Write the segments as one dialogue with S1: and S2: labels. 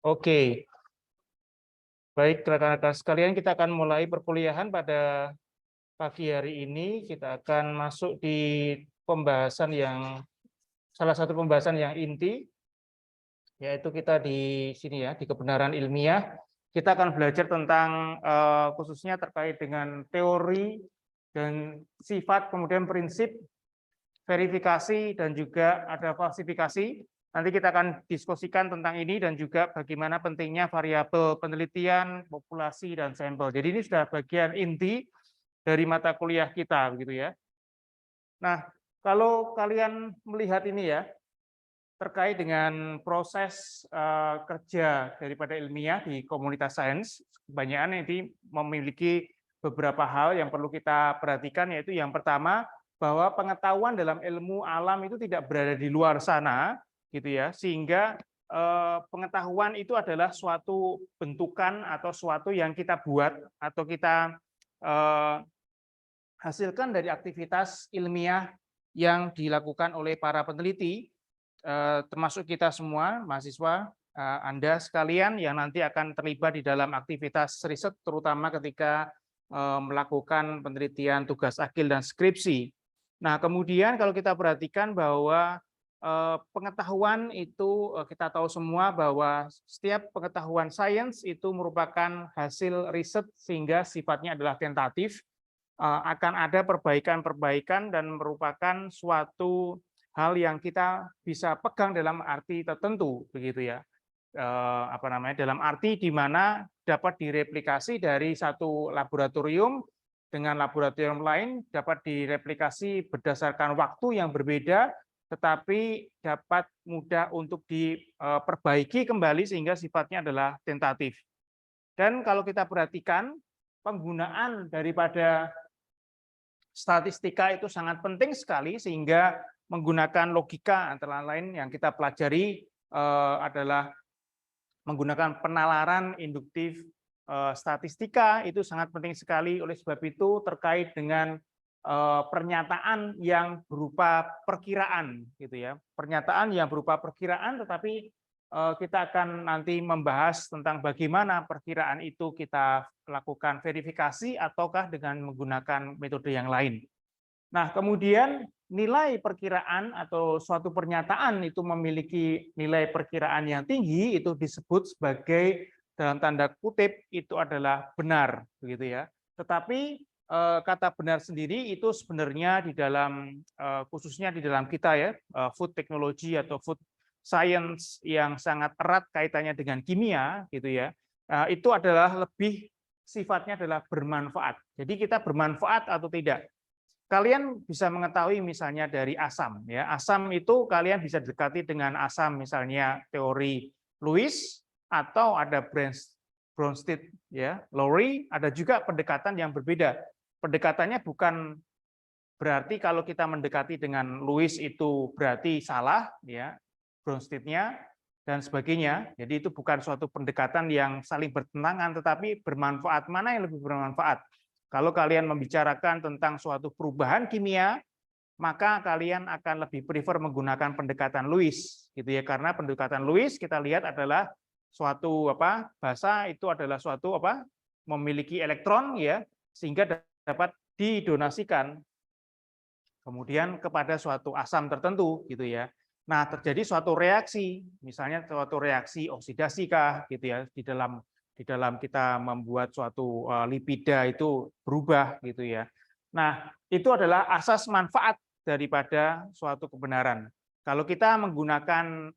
S1: Oke, baik rekan-rekan sekalian, kita akan mulai perkuliahan pada pagi hari ini. Kita akan masuk di pembahasan yang salah satu pembahasan yang inti, yaitu kita di sini ya, di kebenaran ilmiah. Kita akan belajar tentang khususnya terkait dengan teori dan sifat, kemudian prinsip, verifikasi, dan juga ada falsifikasi. Nanti kita akan diskusikan tentang ini dan juga bagaimana pentingnya variabel penelitian, populasi, dan sampel. Jadi ini sudah bagian inti dari mata kuliah kita, begitu ya. Nah, kalau kalian melihat ini ya, terkait dengan proses kerja daripada ilmiah di komunitas sains, kebanyakan ini memiliki beberapa hal yang perlu kita perhatikan, yaitu yang pertama, bahwa pengetahuan dalam ilmu alam itu tidak berada di luar sana, gitu ya, sehingga pengetahuan itu adalah suatu bentukan atau suatu yang kita buat atau kita hasilkan dari aktivitas ilmiah yang dilakukan oleh para peneliti, termasuk kita semua, mahasiswa, Anda sekalian yang nanti akan terlibat di dalam aktivitas riset, terutama ketika melakukan penelitian tugas akhir dan skripsi. Nah, kemudian kalau kita perhatikan bahwa pengetahuan itu kita tahu semua bahwa setiap pengetahuan sains itu merupakan hasil riset sehingga sifatnya adalah tentatif, akan ada perbaikan-perbaikan dan merupakan suatu hal yang kita bisa pegang dalam arti tertentu, begitu ya. Apa namanya? Dalam arti di mana dapat direplikasi dari satu laboratorium dengan laboratorium lain, dapat direplikasi berdasarkan waktu yang berbeda, tetapi dapat mudah untuk diperbaiki kembali sehingga sifatnya adalah tentatif. Dan kalau kita perhatikan penggunaan daripada statistika itu sangat penting sekali, sehingga menggunakan logika antara lain yang kita pelajari adalah menggunakan penalaran induktif statistika itu sangat penting sekali. Oleh sebab itu terkait dengan pernyataan yang berupa perkiraan, gitu ya, pernyataan yang berupa perkiraan, tetapi kita akan nanti membahas tentang bagaimana perkiraan itu kita lakukan verifikasi ataukah dengan menggunakan metode yang lain. Nah, kemudian nilai perkiraan atau suatu pernyataan itu memiliki nilai perkiraan yang tinggi, itu disebut sebagai dalam tanda kutip itu adalah benar, begitu ya. Tetapi kata benar sendiri itu sebenarnya di dalam khususnya di dalam kita ya, food technology atau food science yang sangat erat kaitannya dengan kimia, gitu ya, itu adalah lebih sifatnya adalah bermanfaat. Jadi kita bermanfaat atau tidak. Kalian bisa mengetahui misalnya dari asam, ya, asam itu kalian bisa dekati dengan asam misalnya teori Lewis atau ada Bronsted, ya, Lowry, ada juga pendekatan yang berbeda. Pendekatannya bukan berarti kalau kita mendekati dengan Lewis itu berarti salah, ya, Bronsted-nya dan sebagainya. Jadi itu bukan suatu pendekatan yang saling bertentangan, tetapi bermanfaat. Mana yang lebih bermanfaat? Kalau kalian membicarakan tentang suatu perubahan kimia, maka kalian akan lebih prefer menggunakan pendekatan Lewis, gitu ya. Karena pendekatan Lewis kita lihat adalah suatu bahasa itu adalah suatu memiliki elektron, ya, sehingga dapat didonasikan kemudian kepada suatu asam tertentu, gitu ya. Nah, terjadi suatu reaksi, misalnya suatu reaksi oksidasi kah, gitu ya, di dalam kita membuat suatu lipida itu berubah, gitu ya. Nah, itu adalah asas manfaat daripada suatu kebenaran. Kalau kita menggunakan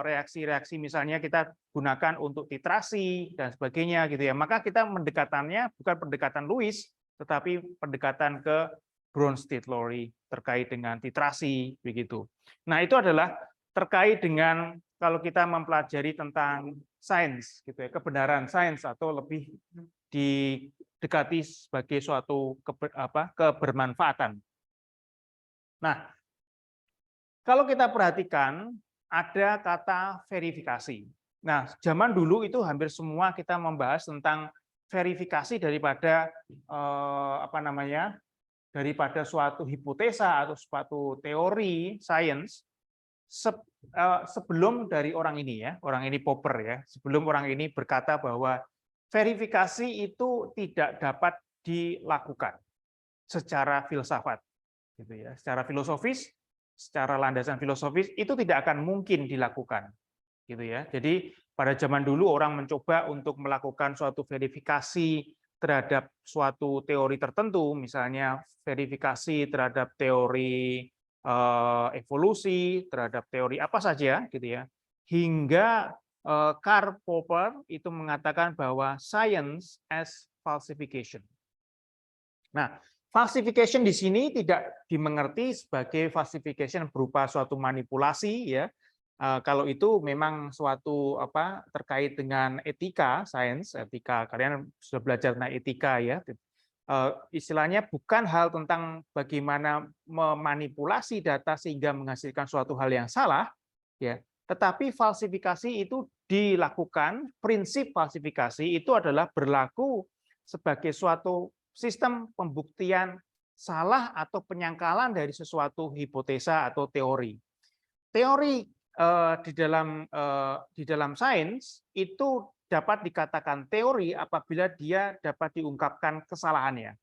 S1: reaksi-reaksi, misalnya kita gunakan untuk titrasi dan sebagainya, gitu ya, maka kita mendekatannya bukan pendekatan Lewis, tetapi pendekatan ke Bronsted-Lowry terkait dengan titrasi, begitu. Nah, itu adalah terkait dengan kalau kita mempelajari tentang sains, gitu ya, kebenaran sains atau lebih didekati sebagai suatu kebermanfaatan. Nah, kalau kita perhatikan ada kata verifikasi. Nah, zaman dulu itu hampir semua kita membahas tentang verifikasi daripada daripada suatu hipotesa atau suatu teori sains, sebelum dari orang ini ya, orang ini Popper ya, sebelum orang ini berkata bahwa verifikasi itu tidak dapat dilakukan secara filsafat, gitu ya, secara filosofis, secara landasan filosofis itu tidak akan mungkin dilakukan, gitu ya. Jadi pada zaman dulu orang mencoba untuk melakukan suatu verifikasi terhadap suatu teori tertentu, misalnya verifikasi terhadap teori evolusi, terhadap teori apa saja, gitu ya, hingga Karl Popper itu mengatakan bahwa science as falsification. Nah, falsification di sini tidak dimengerti sebagai falsification berupa suatu manipulasi ya. Kalau itu memang suatu terkait dengan etika, sains, etika. Kalian sudah belajar tentang etika ya. Istilahnya bukan hal tentang bagaimana memanipulasi data sehingga menghasilkan suatu hal yang salah ya, tetapi falsifikasi itu dilakukan, prinsip falsifikasi itu adalah berlaku sebagai suatu sistem pembuktian salah atau penyangkalan dari sesuatu hipotesa atau teori. Teori di dalam sains itu dapat dikatakan teori apabila dia dapat diungkapkan kesalahannya.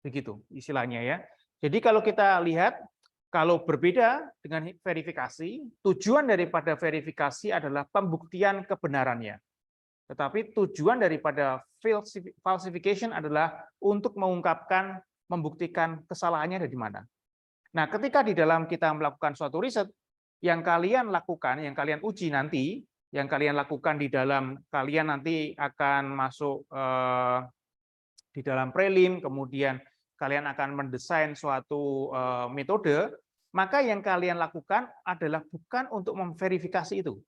S1: Begitu istilahnya ya. Jadi kalau kita lihat, kalau berbeda dengan verifikasi, tujuan daripada verifikasi adalah pembuktian kebenarannya. Tetapi tujuan daripada falsification adalah untuk mengungkapkan, membuktikan kesalahannya dari mana. Nah, ketika di dalam kita melakukan suatu riset, yang kalian lakukan, yang kalian uji nanti, yang kalian lakukan di dalam, kalian nanti akan masuk di dalam prelim, kemudian kalian akan mendesain suatu metode, maka yang kalian lakukan adalah bukan untuk memverifikasi itu.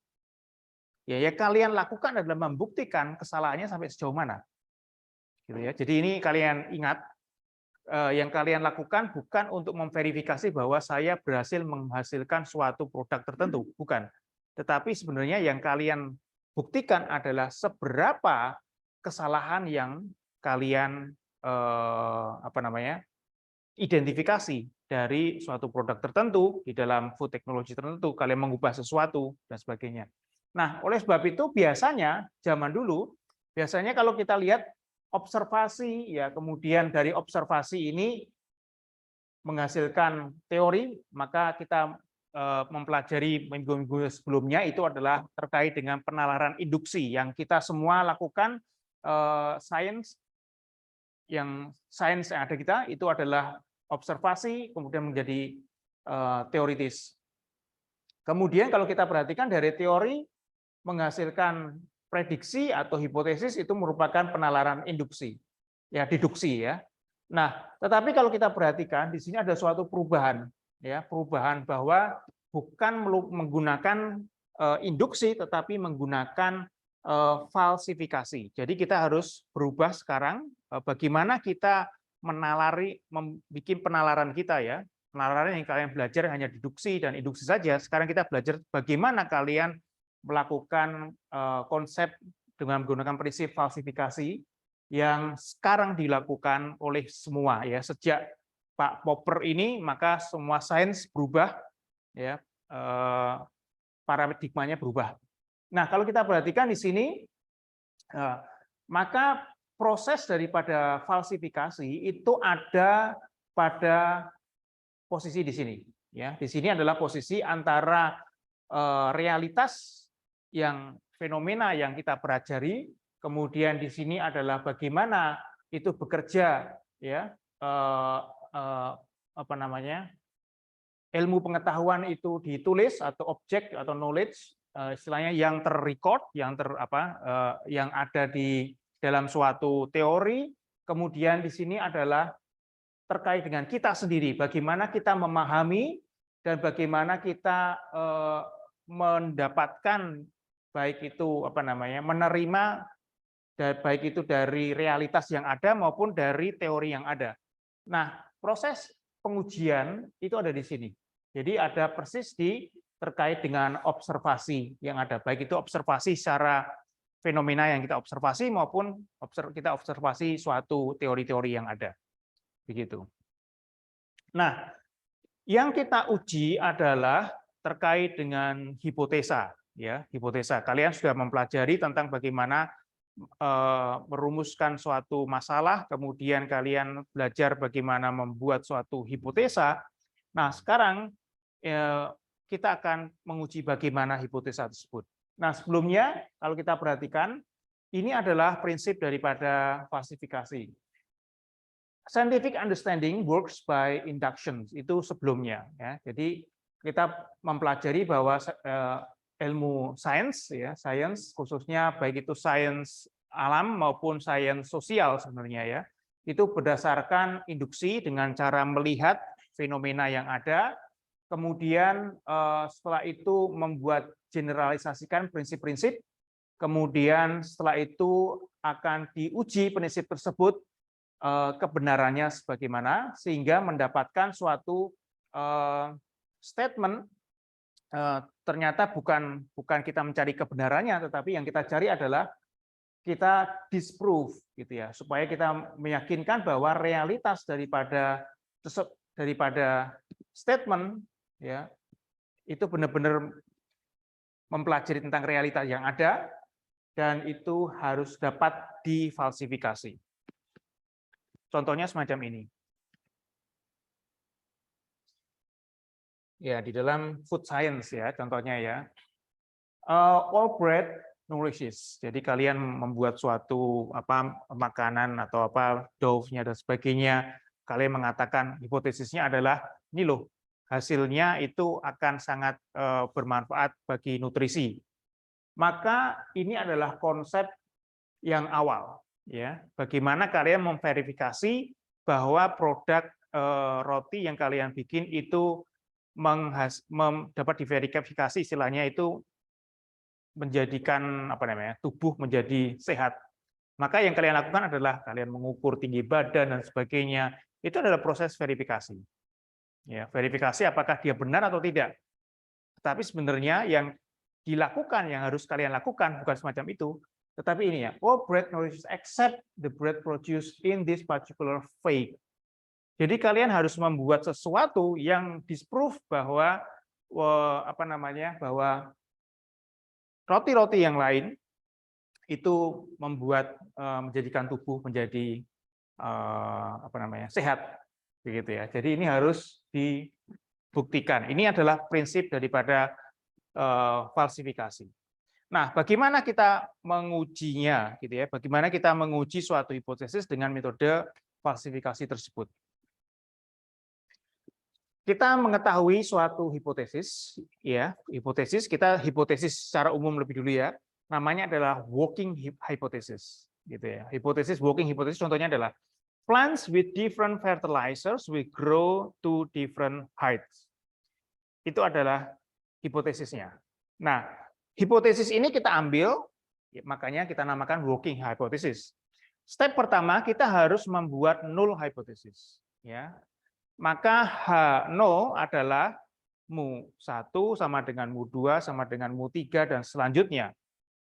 S1: Ya, yang kalian lakukan adalah membuktikan kesalahannya sampai sejauh mana. Gitu ya. Jadi ini kalian ingat, yang kalian lakukan bukan untuk memverifikasi bahwa saya berhasil menghasilkan suatu produk tertentu, bukan. Tetapi sebenarnya yang kalian buktikan adalah seberapa kesalahan yang kalian identifikasi dari suatu produk tertentu di dalam food technology tertentu, kalian mengubah sesuatu dan sebagainya. Nah, oleh sebab itu biasanya zaman dulu, biasanya kalau kita lihat observasi ya, kemudian dari observasi ini menghasilkan teori, maka kita mempelajari minggu-minggu sebelumnya itu adalah terkait dengan penalaran induksi yang kita semua lakukan. Sains yang ada kita itu adalah observasi kemudian menjadi teoritis. Kemudian kalau kita perhatikan dari teori menghasilkan prediksi atau hipotesis itu merupakan penalaran induksi, ya deduksi ya. Nah, tetapi kalau kita perhatikan di sini ada suatu perubahan, ya perubahan bahwa bukan menggunakan induksi tetapi menggunakan falsifikasi. Jadi kita harus berubah sekarang bagaimana kita membuat penalaran kita ya. Penalaran yang kalian belajar hanya deduksi dan induksi saja. Sekarang kita belajar bagaimana kalian melakukan konsep dengan menggunakan prinsip falsifikasi yang sekarang dilakukan oleh semua ya. Sejak Pak Popper ini maka semua sains berubah ya, paradigmanya berubah. Nah, kalau kita perhatikan di sini, maka proses daripada falsifikasi itu ada pada posisi di sini. Ya, di sini adalah posisi antara realitas yang fenomena yang kita pelajari, kemudian di sini adalah bagaimana itu bekerja, ya, ilmu pengetahuan itu ditulis atau objek atau knowledge. Istilahnya yang terrecord, yang ada di dalam suatu teori, kemudian di sini adalah terkait dengan kita sendiri, bagaimana kita memahami dan bagaimana kita mendapatkan baik itu menerima baik itu dari realitas yang ada maupun dari teori yang ada. Nah, proses pengujian itu ada di sini. Jadi ada persis terkait dengan observasi yang ada, baik itu observasi secara fenomena yang kita observasi maupun kita observasi suatu teori-teori yang ada. Begitu. Nah, yang kita uji adalah terkait dengan hipotesa, ya, hipotesa. Kalian sudah mempelajari tentang bagaimana merumuskan suatu masalah, kemudian kalian belajar bagaimana membuat suatu hipotesa. Nah, sekarang kita akan menguji bagaimana hipotesa tersebut. Nah, sebelumnya kalau kita perhatikan, ini adalah prinsip daripada falsifikasi. Scientific understanding works by induction, itu sebelumnya, ya. Jadi kita mempelajari bahwa ilmu sains, ya, sains khususnya baik itu sains alam maupun sains sosial sebenarnya, ya, itu berdasarkan induksi dengan cara melihat fenomena yang ada, kemudian setelah itu membuat generalisasikan prinsip-prinsip, kemudian setelah itu akan diuji prinsip tersebut kebenarannya sebagaimana, sehingga mendapatkan suatu statement. Ternyata bukan kita mencari kebenarannya, tetapi yang kita cari adalah kita disprove, gitu ya, supaya kita meyakinkan bahwa realitas daripada statement, ya, itu benar-benar mempelajari tentang realitas yang ada dan itu harus dapat difalsifikasi. Contohnya semacam ini. Ya, di dalam food science, ya, contohnya, ya. All bread nourishes. Jadi kalian membuat suatu makanan atau dough-nya dan sebagainya, kalian mengatakan hipotesisnya adalah ini loh, hasilnya itu akan sangat bermanfaat bagi nutrisi. Maka ini adalah konsep yang awal, ya. Bagaimana kalian memverifikasi bahwa produk roti yang kalian bikin itu dapat diverifikasi, istilahnya itu menjadikan tubuh menjadi sehat. Maka yang kalian lakukan adalah kalian mengukur tinggi badan dan sebagainya. Itu adalah proses verifikasi. Ya, verifikasi apakah dia benar atau tidak. Tetapi sebenarnya yang dilakukan, yang harus kalian lakukan bukan semacam itu, tetapi ini, ya, all bread nourishes except the bread produced in this particular way. Jadi kalian harus membuat sesuatu yang disprove bahwa bahwa roti-roti yang lain itu menjadikan tubuh menjadi sehat, begitu ya. Jadi ini harus dibuktikan. Ini adalah prinsip daripada falsifikasi. Nah, bagaimana kita mengujinya, gitu ya? Bagaimana kita menguji suatu hipotesis dengan metode falsifikasi tersebut? Kita mengetahui suatu hipotesis, ya, hipotesis secara umum lebih dulu, ya. Namanya adalah working hypothesis, gitu ya. Hipotesis working hypothesis contohnya adalah plants with different fertilizers will grow to different heights. Itu adalah hipotesisnya. Nah, hipotesis ini kita ambil, makanya kita namakan working hypothesis. Step pertama kita harus membuat null hypothesis, ya. Maka H0 adalah mu1 sama dengan mu2 sama dengan mu3 dan selanjutnya.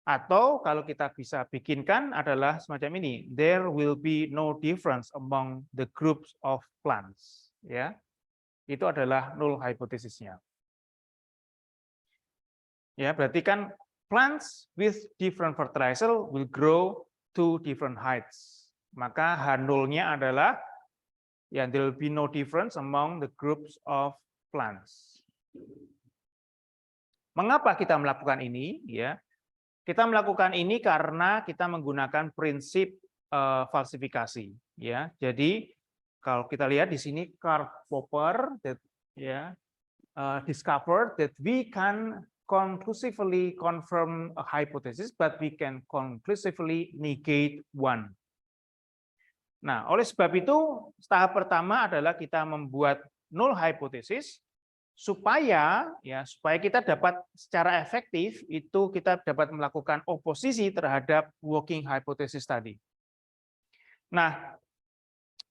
S1: Atau kalau kita bisa bikinkan adalah semacam ini, there will be no difference among the groups of plants, ya. Itu adalah null hypothesisnya. Ya, berarti kan plants with different fertilizer will grow to different heights. Maka H0-nya adalah there will be no difference among the groups of plants. Mengapa kita melakukan ini? Ya, kita melakukan ini karena kita menggunakan prinsip falsifikasi. Ya, jadi kalau kita lihat di sini, Karl Popper discovered that we can conclusively confirm a hypothesis, but we can conclusively negate one. Nah, oleh sebab itu, tahap pertama adalah kita membuat null hypothesis supaya kita dapat secara efektif itu kita dapat melakukan oposisi terhadap working hypothesis tadi. Nah,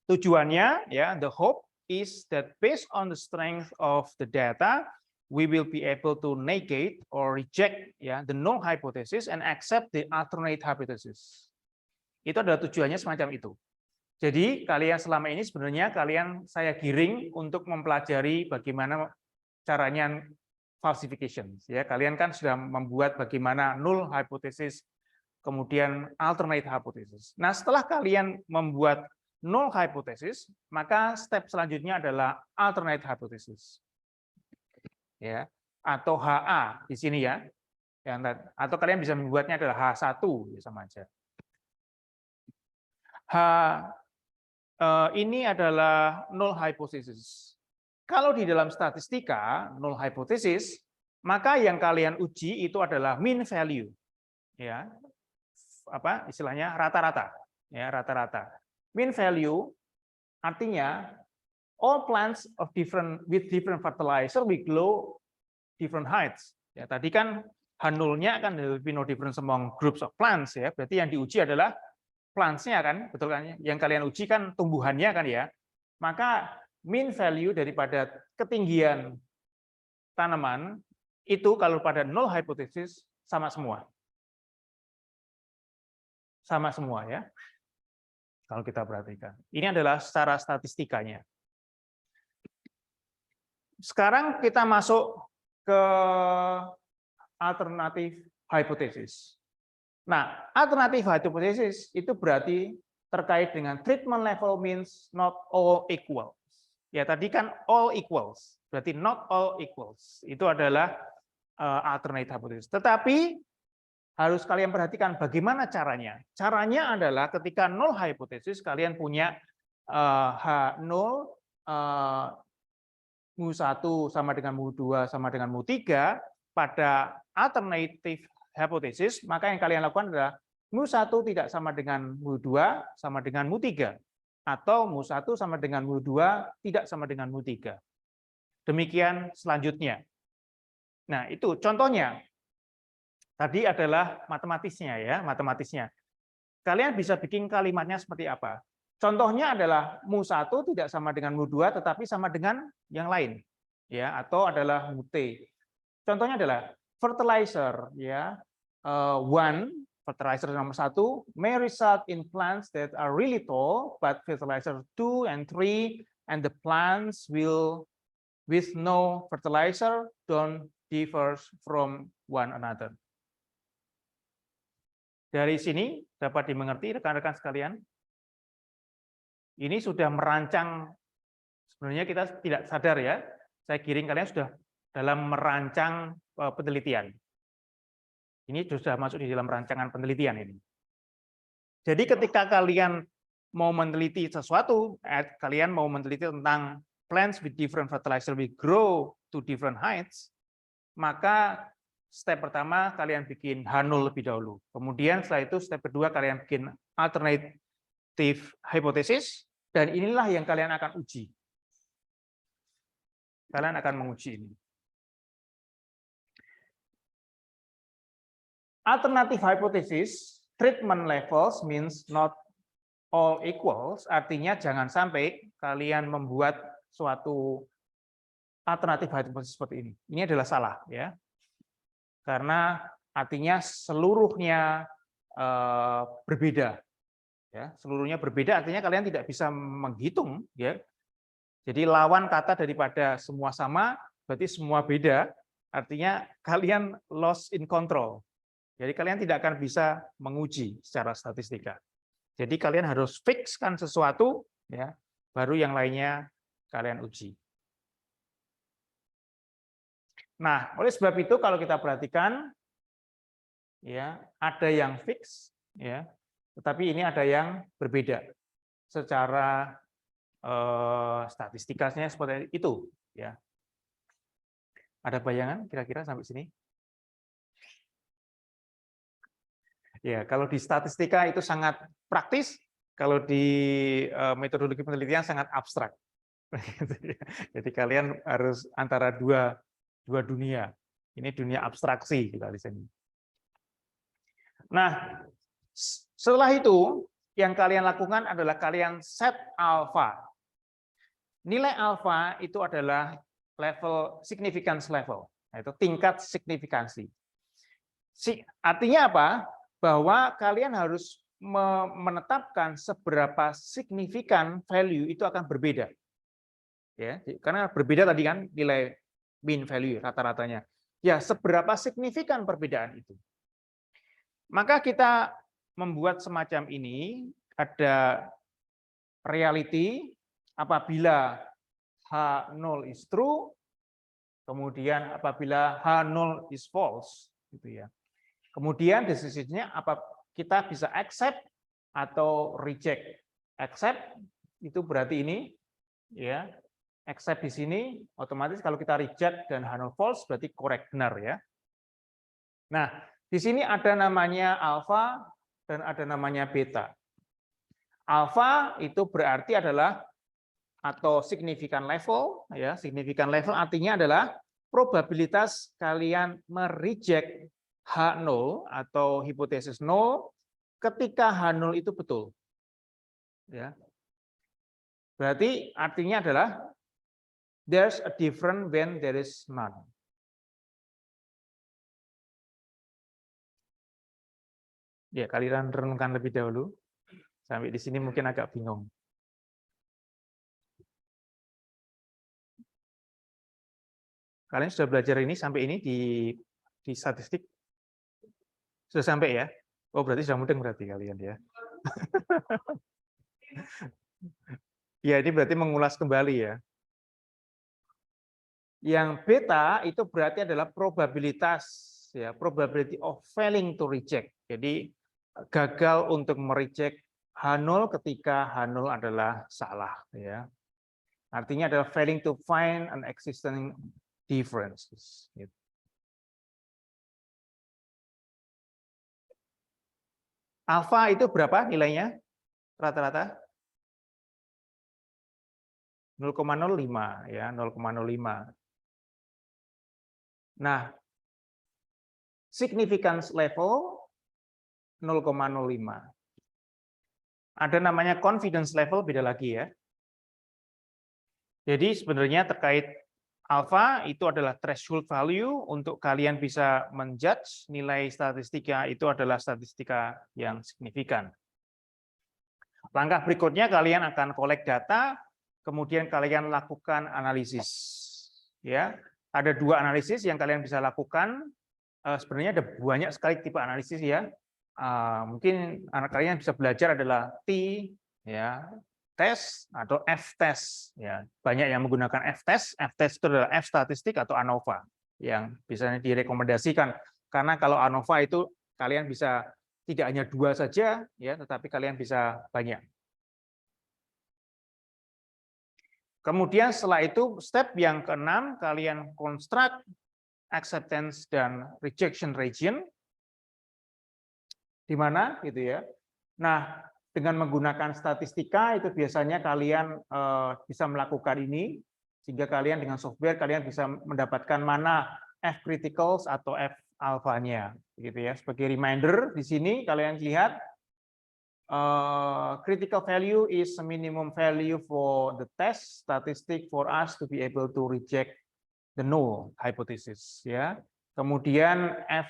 S1: tujuannya, ya, the hope is that based on the strength of the data, we will be able to negate or reject, ya, the null hypothesis and accept the alternate hypothesis. Itu adalah tujuannya semacam itu. Jadi kalian selama ini sebenarnya saya giring untuk mempelajari bagaimana caranya falsification. Ya, kalian kan sudah membuat bagaimana null hypothesis, kemudian alternate hypothesis. Nah, setelah kalian membuat null hypothesis, maka step selanjutnya adalah alternate hypothesis. Ya, atau HA di sini ya. Atau kalian bisa membuatnya adalah H1 ya, sama aja. Ini adalah null hypothesis. Kalau di dalam statistika null hypothesis, maka yang kalian uji itu adalah mean value, ya, apa istilahnya rata-rata, ya rata-rata. Mean value artinya all plants of with different fertilizer will grow different heights. Ya, tadi kan H0-nya kan there will be no difference among groups of plants, ya. Berarti yang diuji adalah plants-nya kan, betul kan? Yang kalian uji kan tumbuhannya kan ya. Maka mean value daripada ketinggian tanaman itu kalau pada null hypothesis sama semua. Sama semua ya. Kalau kita perhatikan. Ini adalah secara statistikanya. Sekarang kita masuk ke alternatif hypothesis. Nah, alternatif hypothesis itu berarti terkait dengan treatment level means not all equals. Ya, tadi kan all equals, berarti not all equals. Itu adalah alternative hypothesis. Tetapi harus kalian perhatikan bagaimana caranya. Caranya adalah ketika null hypothesis kalian punya H0 mu1 sama dengan mu2 sama dengan mu3 pada alternative hypothesis, maka yang kalian lakukan adalah mu1 tidak sama dengan mu2 sama dengan mu3 atau mu1 sama dengan mu2 tidak sama dengan mu3. Demikian selanjutnya. Nah, itu contohnya. Tadi adalah matematisnya ya, matematisnya. Kalian bisa bikin kalimatnya seperti apa? Contohnya adalah mu1 tidak sama dengan mu2 tetapi sama dengan yang lain. Ya, atau adalah mu-t. Contohnya adalah fertilizer ya. Fertilizer nomor 1 may result in plants that are really tall, but fertilizer 2 and 3 and the plants will with no fertilizer don't differ from one another. Dari sini dapat dimengerti rekan-rekan sekalian. Ini sudah merancang, sebenarnya kita tidak sadar ya, saya kirim kalian sudah dalam merancang penelitian. Ini sudah masuk di dalam rancangan penelitian ini. Jadi ketika kalian mau meneliti sesuatu, kalian mau meneliti tentang plants with different fertilizer will grow to different heights, maka step pertama kalian bikin H0 lebih dahulu. Kemudian setelah itu step kedua kalian bikin alternative hypothesis, dan inilah yang kalian akan uji. Kalian akan menguji ini. Alternative hypothesis, treatment levels means not all equals, artinya jangan sampai kalian membuat suatu alternatif hypothesis seperti ini. Ini adalah salah ya. Karena artinya seluruhnya berbeda. Ya, seluruhnya berbeda artinya kalian tidak bisa menghitung ya. Jadi lawan kata daripada semua sama berarti semua beda, artinya kalian lost in control. Jadi kalian tidak akan bisa menguji secara statistika. Jadi kalian harus fixkan sesuatu ya, baru yang lainnya kalian uji. Nah, oleh sebab itu kalau kita perhatikan ya, ada yang fix ya, tetapi ini ada yang berbeda secara statistikanya seperti itu ya. Ada bayangan kira-kira sampai sini? Ya, kalau di statistika itu sangat praktis, kalau di metodologi penelitian sangat abstrak. Jadi kalian harus antara dua dunia. Ini dunia abstraksi kita di sini. Nah, setelah itu yang kalian lakukan adalah kalian set alfa. Nilai alfa itu adalah level significance level, yaitu tingkat signifikansi. Artinya apa? Bahwa kalian harus menetapkan seberapa signifikan value itu akan berbeda. Ya, karena berbeda tadi kan nilai mean value rata-ratanya. Ya, seberapa signifikan perbedaan itu? Maka kita membuat semacam ini, ada reality apabila H0 is true, kemudian apabila H0 is false, gitu ya. Kemudian decision-nya apa, kita bisa accept atau reject. Accept itu berarti ini, ya. Accept di sini otomatis kalau kita reject dan H0 false berarti correct, benar ya. Nah, di sini ada namanya alpha dan ada namanya beta. Alpha itu berarti adalah atau significant level, ya. Significant level artinya adalah probabilitas kalian mereject H0 atau hipotesis 0 ketika H0 itu betul. Ya. Berarti artinya adalah there's a difference when there is none. Ya, kalian renungkan lebih dahulu. Sampai di sini mungkin agak bingung. Kalian sudah belajar ini sampai ini di statistik? Sudah sampai ya? Oh, berarti sudah mudeng berarti kalian ya. Ya, ini berarti mengulas kembali ya. Yang beta itu berarti adalah probabilitas, ya, probability of failing to reject. Jadi gagal untuk mereject H0 ketika H0 adalah salah, ya. Artinya adalah failing to find an existing differences. Alpha itu berapa nilainya rata-rata? 0,05 ya, 0,05. Nah, significance level 0,05. Ada namanya confidence level, beda lagi ya. Jadi sebenarnya terkait alpha itu adalah threshold value untuk kalian bisa menjudge nilai statistika itu adalah statistika yang signifikan. Langkah berikutnya kalian akan collect data, kemudian kalian lakukan analisis. Ya, ada dua analisis yang kalian bisa lakukan. Sebenarnya ada banyak sekali tipe analisis ya. Mungkin anak kalian bisa belajar adalah T, ya, test atau F test. Ya, banyak yang menggunakan F test. F test itu adalah F statistik atau ANOVA yang bisa direkomendasikan. Karena kalau ANOVA itu kalian bisa tidak hanya dua saja, ya, tetapi kalian bisa banyak. Kemudian setelah itu step yang keenam, kalian construct acceptance dan rejection region. Di mana gitu ya. Nah, dengan menggunakan statistika itu biasanya kalian bisa melakukan ini sehingga kalian dengan software kalian bisa mendapatkan mana F criticals atau F alpha-nya gitu ya. Sebagai reminder di sini kalian lihat critical value is a minimum value for the test statistic for us to be able to reject the null hypothesis ya. Kemudian F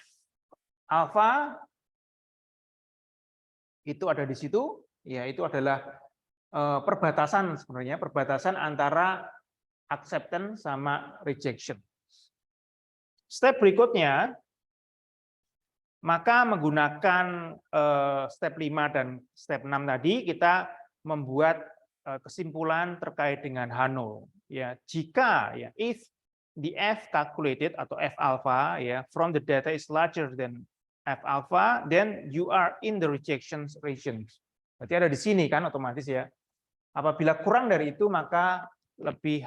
S1: alpha itu ada di situ, ya itu adalah perbatasan sebenarnya, perbatasan antara acceptance sama rejection. Step berikutnya, maka menggunakan step 5 dan step 6 tadi, kita membuat kesimpulan terkait dengan H0. Ya, jika ya, if the F calculated atau F alpha ya from the data is larger than F alpha, then you are in the rejection region. Berarti ada di sini kan otomatis ya. Apabila kurang dari itu maka lebih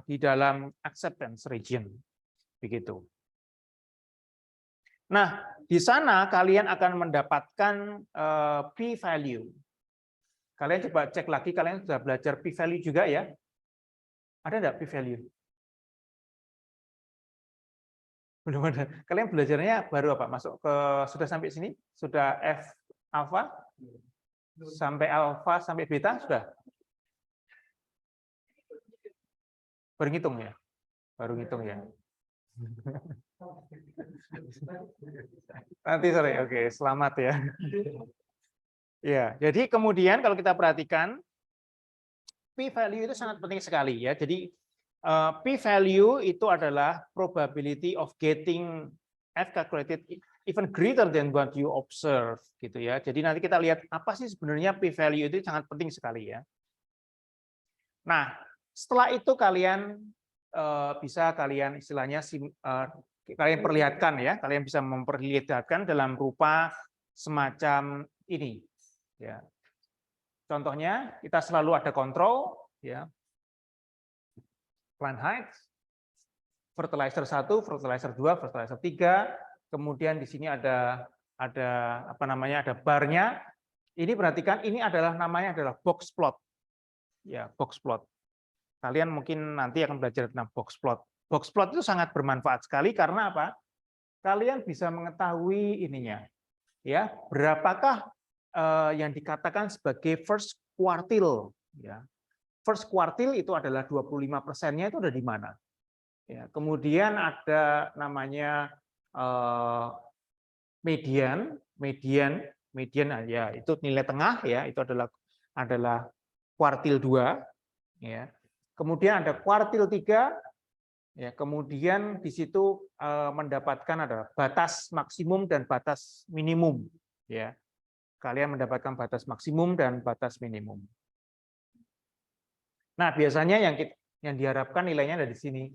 S1: di dalam acceptance region. Begitu. Nah, di sana kalian akan mendapatkan p-value. Kalian coba cek lagi, kalian sudah belajar p-value juga ya? Ada enggak p-value? Belum ada. Kalian belajarnya baru apa? Masuk ke sudah sampai sini? Sudah F alpha? Sampai alpha sampai beta sudah? Baru ngitung ya? Baru ngitung ya? Nanti sore, oke, selamat ya. Ya, jadi kemudian kalau kita perhatikan p-value itu sangat penting sekali ya. Jadi P-value itu adalah probability of getting F calculated even greater than what you observe, gitu ya. Jadi nanti kita lihat apa sih sebenarnya P-value itu sangat penting sekali ya. Nah, setelah itu kalian bisa kalian istilahnya kalian perlihatkan ya, kalian bisa memperlihatkan dalam rupa semacam ini. Ya. Contohnya kita selalu ada kontrol, ya, plant height, fertilizer 1, fertilizer 2, fertilizer 3, kemudian di sini ada apa namanya, ada barnya. Ini perhatikan, ini adalah namanya adalah box plot. Ya, box plot. Kalian mungkin nanti akan belajar tentang box plot. Box plot itu sangat bermanfaat sekali karena apa? Kalian bisa mengetahui ininya. Ya, berapakah yang dikatakan sebagai first quartile, ya. First quartile itu adalah 25%-nya itu ada di mana? Ya, kemudian ada namanya median ya, itu nilai tengah ya, itu adalah kuartil 2 ya. Kemudian ada kuartil 3 ya, kemudian di situ mendapatkan ada batas maksimum dan batas minimum ya. Kalian mendapatkan batas maksimum dan batas minimum. Nah, biasanya yang diharapkan nilainya ada di sini.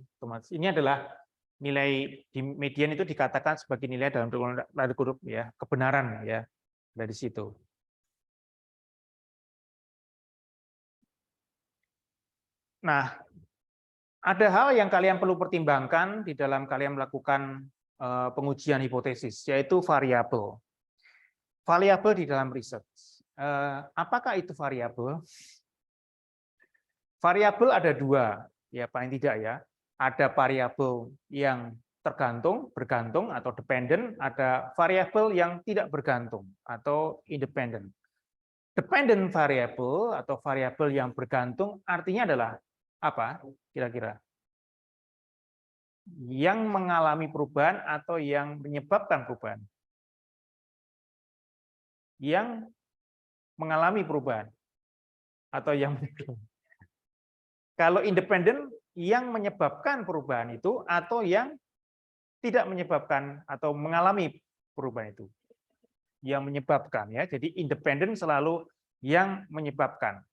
S1: Ini adalah nilai di median itu dikatakan sebagai nilai dalam tanda kurung ya, kebenaran ya, dari situ. Nah, ada hal yang kalian perlu pertimbangkan di dalam kalian melakukan pengujian hipotesis, yaitu variabel. Variabel di dalam riset. Apakah itu variabel? Variabel ada dua, ya paling tidak ya. Ada variabel yang bergantung atau dependent, ada variabel yang tidak bergantung atau independent. Dependent variable atau variabel yang bergantung artinya adalah apa? Kira-kira yang mengalami perubahan atau yang menyebabkan perubahan? Yang mengalami perubahan atau yang kalau independen yang menyebabkan perubahan itu atau yang tidak menyebabkan atau mengalami perubahan itu? Yang menyebabkan ya. Jadi independen selalu yang menyebabkan.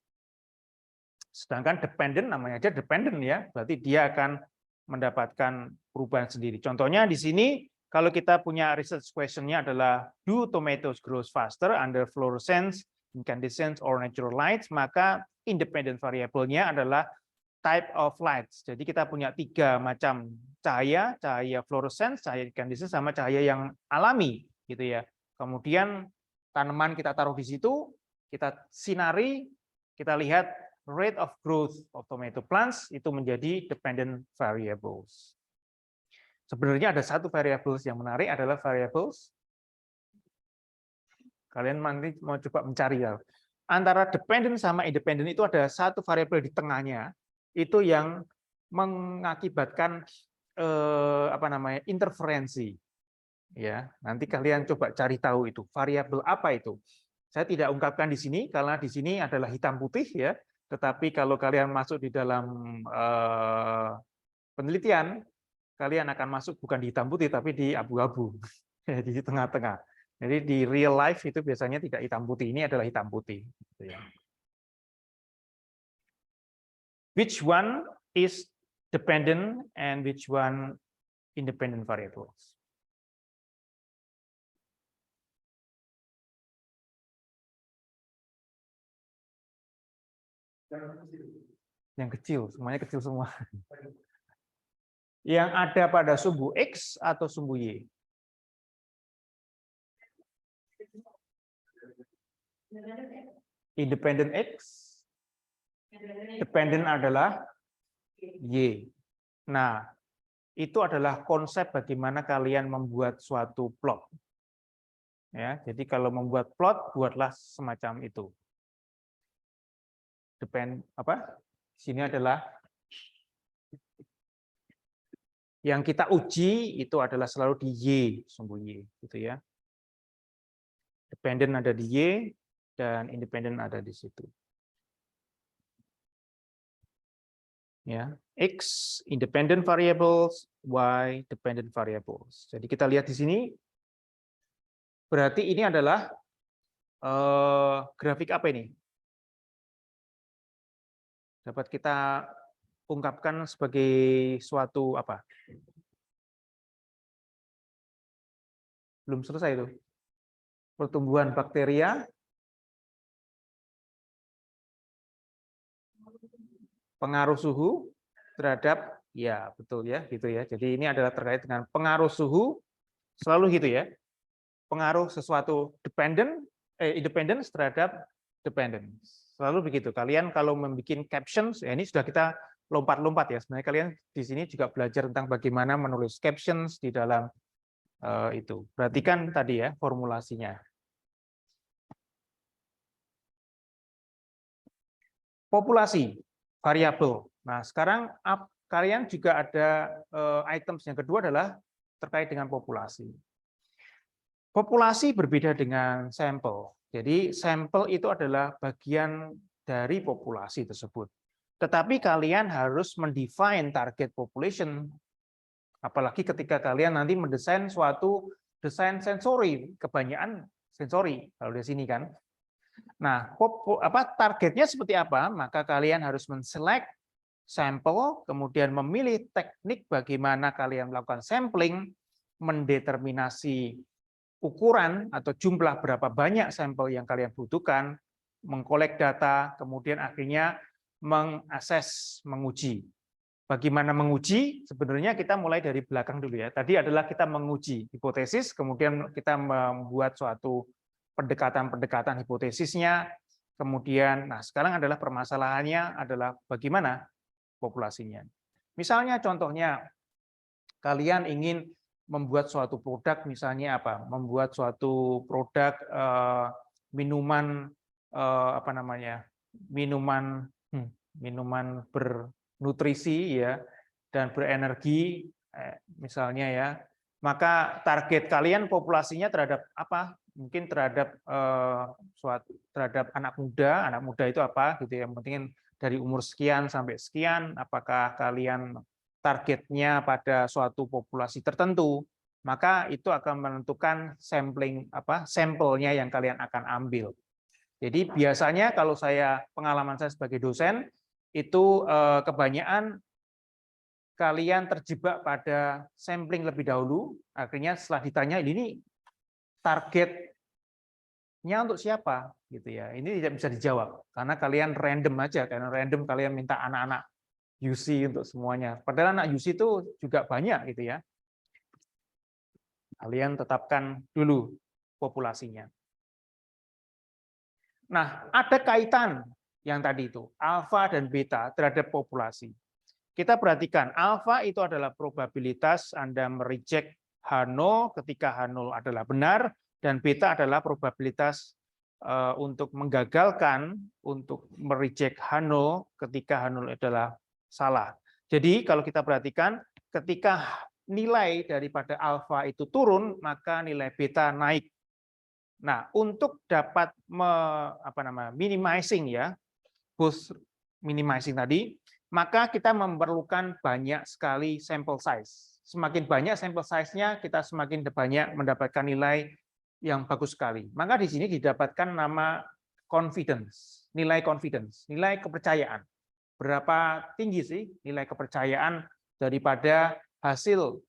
S1: Sedangkan dependent namanya aja dependent ya, berarti dia akan mendapatkan perubahan sendiri. Contohnya di sini kalau kita punya research question-nya adalah do tomatoes grow faster under fluorescence, incandescence or natural lights, maka independent variable-nya adalah type of lights. Jadi kita punya 3 macam cahaya, cahaya fluorescence, cahaya incandescence sama cahaya yang alami gitu ya. Kemudian tanaman kita taruh di situ, kita sinari, kita lihat rate of growth of tomato plants itu menjadi dependent variables. Sebenarnya ada satu variables yang menarik adalah variables. Kalian nanti mau coba mencari ya. Antara dependent sama independent itu ada satu variabel di tengahnya itu yang mengakibatkan apa namanya interferensi. Ya, nanti kalian coba cari tahu itu variabel apa itu. Saya tidak ungkapkan di sini karena di sini adalah hitam putih ya. Tetapi kalau kalian masuk di dalam penelitian, kalian akan masuk bukan di hitam putih tapi di abu-abu, di tengah-tengah. Jadi di real life itu biasanya tidak hitam putih, ini adalah hitam putih. Which one is dependent and which one independent variables? Yang kecil, semuanya kecil semua. Yang ada pada sumbu X atau sumbu Y? Independent X, dependent adalah Y. Nah, itu adalah konsep bagaimana kalian membuat suatu plot. Ya, jadi kalau membuat plot, buatlah semacam itu. Sini adalah yang kita uji itu adalah selalu di Y, sumbu Y, gitu ya. Dependent ada di Y dan independent ada di situ. Ya, X independent variables, Y dependent variables. Jadi kita lihat di sini, berarti ini adalah grafik apa ini? Dapat kita ungkapkan sebagai suatu apa? Belum selesai itu. Pertumbuhan bakteria, pengaruh suhu terhadap, ya betul ya, gitu ya. Jadi ini adalah terkait dengan pengaruh suhu, selalu gitu ya. Pengaruh sesuatu independence terhadap dependence. Selalu begitu. Kalian kalau membuat captions, ya ini sudah kita lompat-lompat ya. Sebenarnya kalian di sini juga belajar tentang bagaimana menulis captions di dalam itu. Perhatikan tadi ya formulasinya. Populasi, variabel. Nah, sekarang kalian juga ada items yang kedua adalah terkait dengan populasi. Populasi berbeda dengan sampel. Jadi sampel itu adalah bagian dari populasi tersebut. Tetapi kalian harus mendefine target population. Apalagi ketika kalian nanti mendesain suatu desain sensori, kebanyakan sensori kalau di sini kan. Nah, targetnya seperti apa? Maka kalian harus menselect sampel, kemudian memilih teknik bagaimana kalian melakukan sampling, mendeterminasi ukuran atau jumlah berapa banyak sampel yang kalian butuhkan, mengkolek data, kemudian akhirnya mengakses, menguji. Bagaimana menguji? Sebenarnya kita mulai dari belakang dulu ya. Tadi adalah kita menguji hipotesis, kemudian kita membuat suatu pendekatan-pendekatan hipotesisnya, kemudian, nah sekarang adalah permasalahannya adalah bagaimana populasinya. Misalnya contohnya, kalian ingin membuat suatu produk, misalnya apa? Membuat suatu produk minuman apa namanya? Minuman bernutrisi ya dan berenergi misalnya ya. Maka target kalian populasinya terhadap apa? Mungkin terhadap terhadap anak muda itu apa gitu ya. Mungkin dari umur sekian sampai sekian, apakah kalian targetnya pada suatu populasi tertentu, maka itu akan menentukan sampelnya yang kalian akan ambil. Jadi biasanya kalau pengalaman saya sebagai dosen itu kebanyakan kalian terjebak pada sampling lebih dahulu, akhirnya setelah ditanya ini targetnya untuk siapa gitu ya. Ini tidak bisa dijawab karena kalian random aja, karena random kalian minta anak-anak UC untuk semuanya. Padahal anak UC itu juga banyak gitu ya. Kalian tetapkan dulu populasinya. Nah, ada kaitan yang tadi itu, alfa dan beta terhadap populasi. Kita perhatikan, alfa itu adalah probabilitas Anda mereject H0 ketika H0 adalah benar, dan beta adalah probabilitas untuk menggagalkan, untuk mereject H0 ketika H0 adalah salah. Jadi kalau kita perhatikan, ketika nilai daripada alfa itu turun, maka nilai beta naik. Nah, untuk dapat minimizing ya, boost minimizing tadi, maka kita memerlukan banyak sekali sampel size. Semakin banyak sampel size-nya, kita semakin banyak mendapatkan nilai yang bagus sekali. Maka di sini didapatkan nama confidence, nilai kepercayaan. Berapa tinggi sih nilai kepercayaan daripada hasil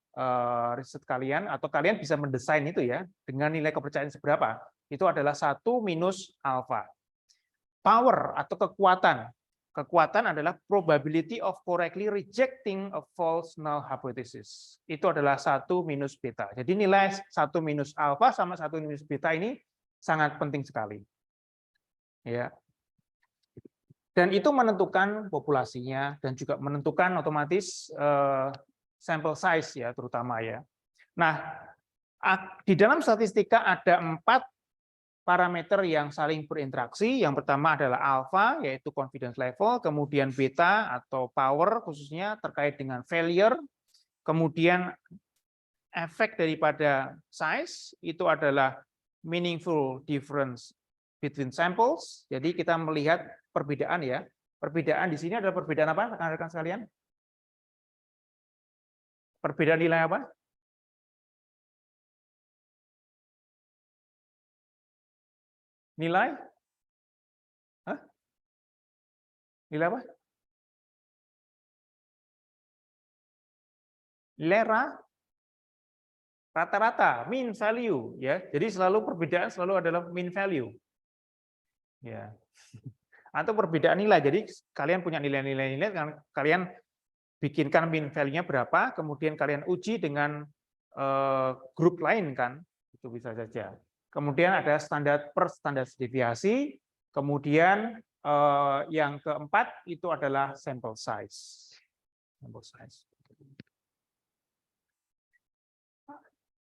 S1: riset kalian, atau kalian bisa mendesain itu ya dengan nilai kepercayaan seberapa, itu adalah 1 minus alfa. Power atau kekuatan adalah probability of correctly rejecting a false null hypothesis, itu adalah 1 minus beta. Jadi nilai 1 minus alfa sama 1 minus beta ini sangat penting sekali ya. Dan itu menentukan populasinya dan juga menentukan otomatis sampel size ya terutama ya. Nah, di dalam statistika ada 4 parameter yang saling berinteraksi. Yang pertama adalah alpha, yaitu confidence level, kemudian beta atau power khususnya terkait dengan failure, kemudian efek daripada size itu adalah meaningful difference between samples. Jadi kita melihat perbedaan ya, Perbedaan di sini adalah perbedaan apa, rekan-rekan sekalian? Perbedaan nilai apa? Nilai? Hah? Nilai apa? Nilai rata-rata, mean value, ya. Jadi selalu perbedaan selalu adalah mean value. Ya. Atau perbedaan nilai. Jadi kalian punya nilai-nilai, kalian bikinkan mean value-nya berapa, kemudian kalian uji dengan grup lain kan, itu bisa saja. Kemudian ada standar deviasi, kemudian yang keempat itu adalah sample size. Sample size.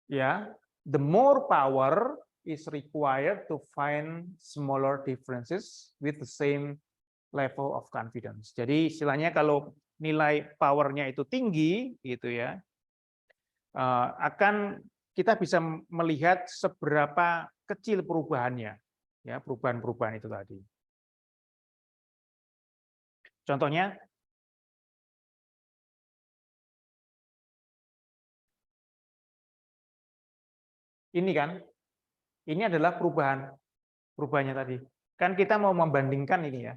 S1: Ya, the more power is required to find smaller differences with the same level of confidence. Jadi istilahnya kalau nilai powernya itu tinggi, gitu ya, akan kita bisa melihat seberapa kecil perubahannya, ya perubahan-perubahan itu tadi. Contohnya, ini kan, ini adalah perubahannya tadi. Kan kita mau membandingkan ini ya,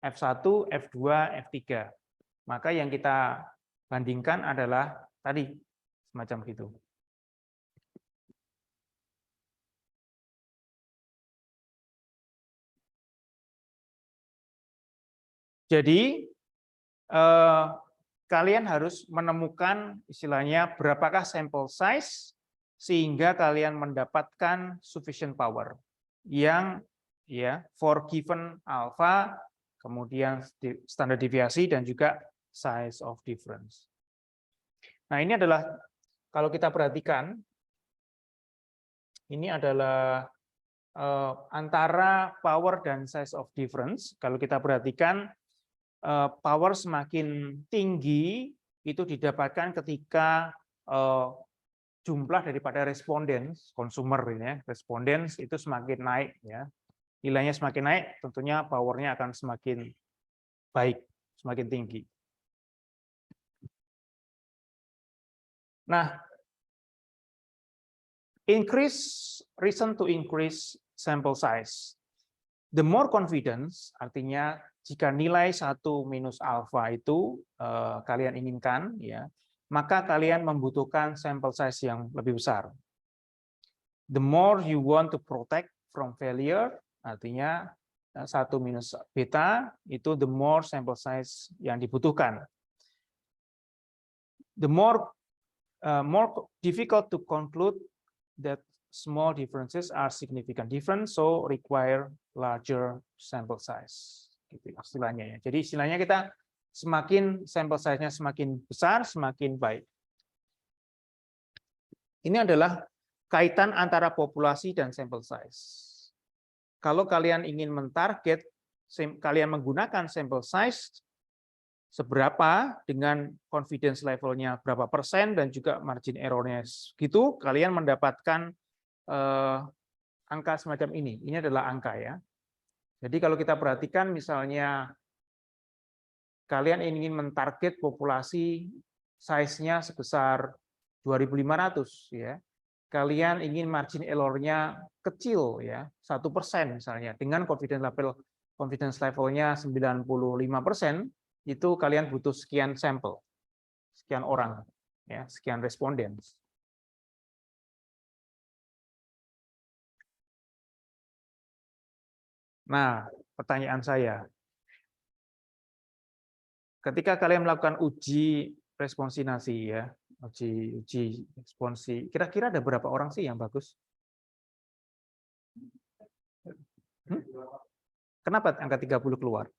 S1: F1, F2, F3. Maka yang kita bandingkan adalah tadi, semacam gitu. Jadi, kalian harus menemukan istilahnya berapakah sample size sehingga kalian mendapatkan sufficient power yang ya for given alpha, kemudian standar deviasi dan juga size of difference. Nah, ini adalah kalau kita perhatikan ini adalah antara power dan size of difference. Kalau kita perhatikan power semakin tinggi itu didapatkan ketika jumlah daripada responden, konsumer ini ya, responden itu semakin naik ya. Nilainya semakin naik, tentunya powernya akan semakin baik, semakin tinggi. Nah, reason to increase sample size. The more confidence, artinya jika nilai 1 minus alfa itu kalian inginkan, ya, maka kalian membutuhkan sample size yang lebih besar. The more you want to protect from failure, artinya 1 minus beta, itu the more sample size yang dibutuhkan. The more difficult to conclude that small differences are significant difference, so require larger sample size. Gitu istilahnya ya. Jadi istilahnya kita semakin sample size-nya semakin besar, semakin baik. Ini adalah kaitan antara populasi dan sample size. Kalau kalian ingin mentarget, kalian menggunakan sample size seberapa dengan confidence levelnya berapa persen dan juga margin error-nya gitu, kalian mendapatkan angka semacam ini. Ini adalah angka ya. Jadi kalau kita perhatikan misalnya kalian ingin mentarget populasi size-nya sebesar 2.500 ya. Kalian ingin margin error-nya kecil ya, 1% misalnya dengan confidence levelnya 95%, itu kalian butuh sekian sampel, sekian orang ya, sekian responden. Nah, pertanyaan saya, ketika kalian melakukan uji responsinasi ya, uji responsi, kira-kira ada berapa orang sih yang bagus? Kenapa angka 30 keluar?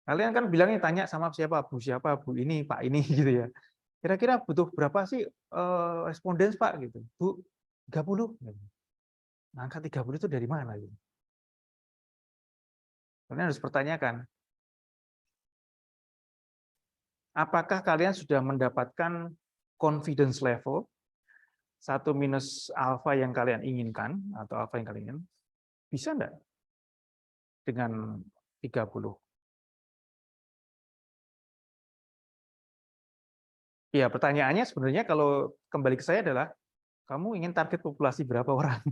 S1: Kalian kan bilangnya tanya sama siapa, Bu siapa, Bu ini, Pak ini gitu ya. Kira-kira butuh berapa sih responden Pak gitu? Bu, 30. Nah, angka 30 itu dari mana gitu? Kalian harus pertanyakan, apakah kalian sudah mendapatkan confidence level 1 minus alfa yang kalian inginkan, atau alfa yang kalian inginkan, bisa enggak dengan 30? Ya, pertanyaannya sebenarnya kalau kembali ke saya adalah, kamu ingin target populasi berapa orang?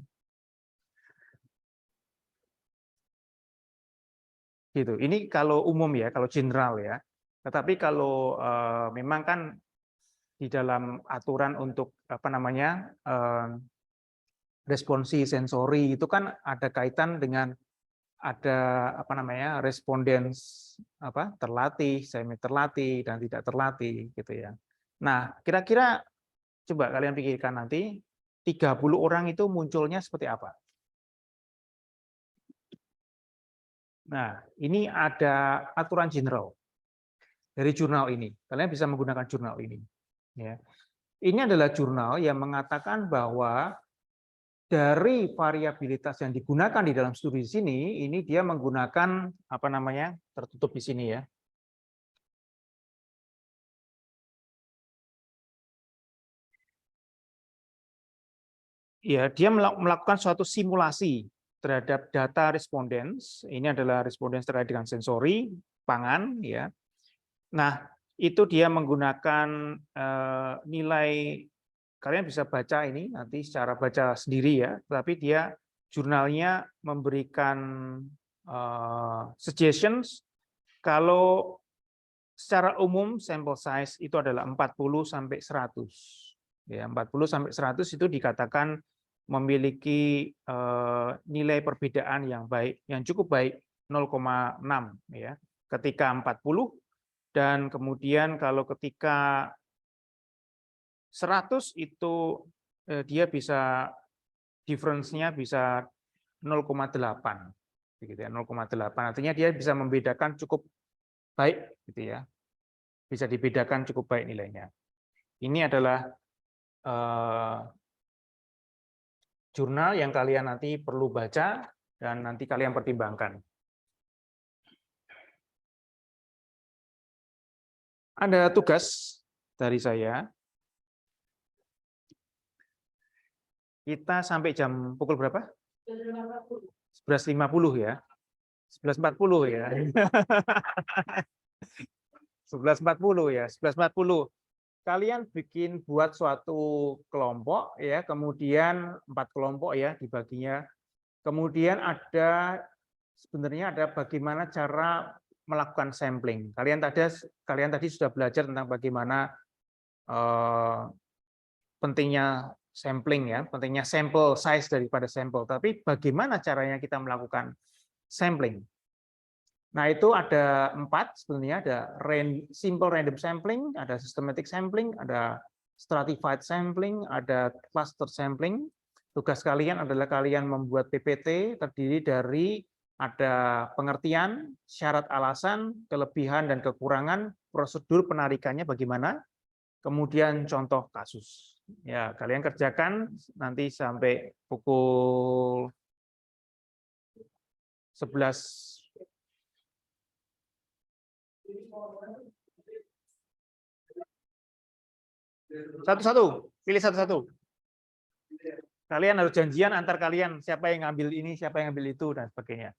S1: Gitu. Ini kalau umum ya, kalau general ya. Tetapi kalau memang kan di dalam aturan untuk apa namanya responsi sensori itu kan ada kaitan dengan ada apa namanya respondens apa terlatih, semi terlatih dan tidak terlatih gitu ya. Nah, kira-kira coba kalian pikirkan nanti 30 orang itu munculnya seperti apa? Nah, ini ada aturan general dari jurnal ini. Kalian bisa menggunakan jurnal ini. Ya. Ini adalah jurnal yang mengatakan bahwa dari variabilitas yang digunakan di dalam studi sini, ini dia menggunakan apa namanya tertutup di sini ya. Ya, dia melakukan suatu simulasi terhadap data respondents. Ini adalah respondents terkait dengan sensori pangan ya. Nah, itu dia menggunakan nilai, kalian bisa baca ini nanti secara baca sendiri ya, tapi dia jurnalnya memberikan suggestions kalau secara umum sampel size itu adalah 40 sampai 100. Ya, 40 sampai 100 itu dikatakan memiliki nilai perbedaan yang baik, yang cukup baik 0,6 ya. Ketika 40 dan kemudian kalau ketika 100 itu dia bisa difference-nya bisa 0,8 gitu ya, 0,8 artinya dia bisa membedakan cukup baik gitu ya. Bisa dibedakan cukup baik nilainya. Ini adalah jurnal yang kalian nanti perlu baca dan nanti kalian pertimbangkan. Ada tugas dari saya. Kita sampai jam pukul berapa? 11.50 ya. 11.40 ya. 11.40 ya. 11.40. Kalian bikin buat suatu kelompok ya, kemudian 4 kelompok ya dibaginya. Kemudian ada sebenarnya ada bagaimana cara melakukan sampling. Kalian tadi sudah belajar tentang bagaimana pentingnya sampling ya, pentingnya sample size daripada sampel. Tapi bagaimana caranya kita melakukan sampling? Nah, itu ada 4 sebenarnya, ada simple random sampling, ada systematic sampling, ada stratified sampling, ada cluster sampling. Tugas kalian adalah kalian membuat PPT terdiri dari ada pengertian, syarat alasan, kelebihan dan kekurangan, prosedur penarikannya bagaimana, kemudian contoh kasus. Ya, kalian kerjakan nanti sampai pukul 11. Satu-satu, pilih satu-satu. Kalian harus janjian antar kalian, siapa yang ngambil ini, siapa yang ngambil itu, dan sebagainya.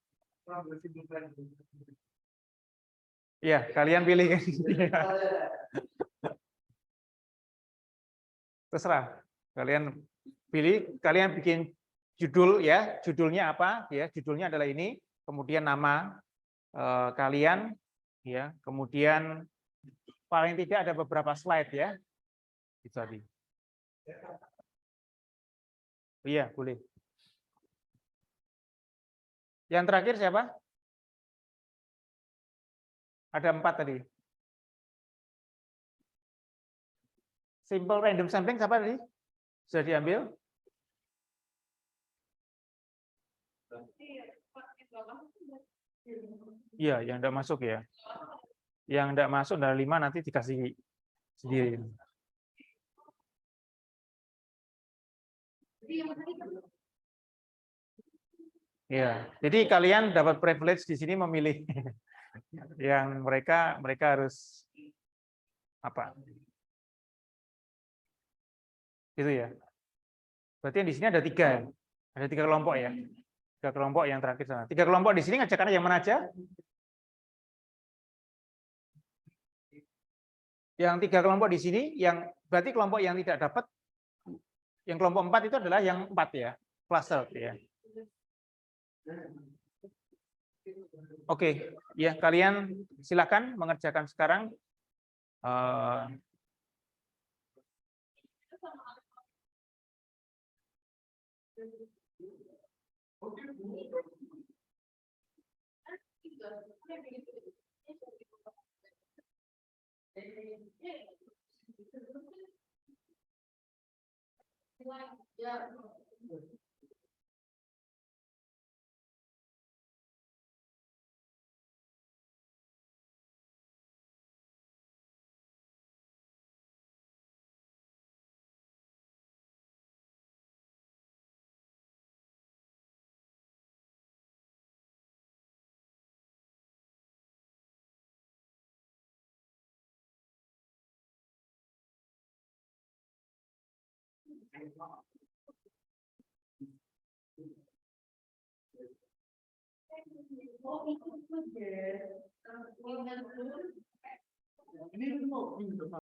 S1: Iya, kalian pilih. Terserah. Kalian pilih, kalian bikin judul ya, judulnya apa? Ya, judulnya adalah ini, kemudian nama kalian ya, kemudian paling tidak ada beberapa slide ya. Itu tadi. Iya, boleh. Yang terakhir siapa? Ada 4 tadi. Simple random sampling siapa tadi? Sudah diambil? Iya, yang tidak masuk ya. Yang tidak masuk dari 5 nanti dikasih sendiri. Ya, jadi kalian dapat privilege di sini memilih yang mereka harus apa? Gitu ya. Berarti yang di sini ada 3 ya. Ada 3 kelompok ya. 3 kelompok yang terakhir sana. 3 kelompok di sini ngajak anak yang mana aja? Yang 3 kelompok di sini, yang berarti kelompok yang tidak dapat, yang kelompok 4 itu adalah yang 4 ya, cluster ya. Oke, ya kalian silakan mengerjakan sekarang.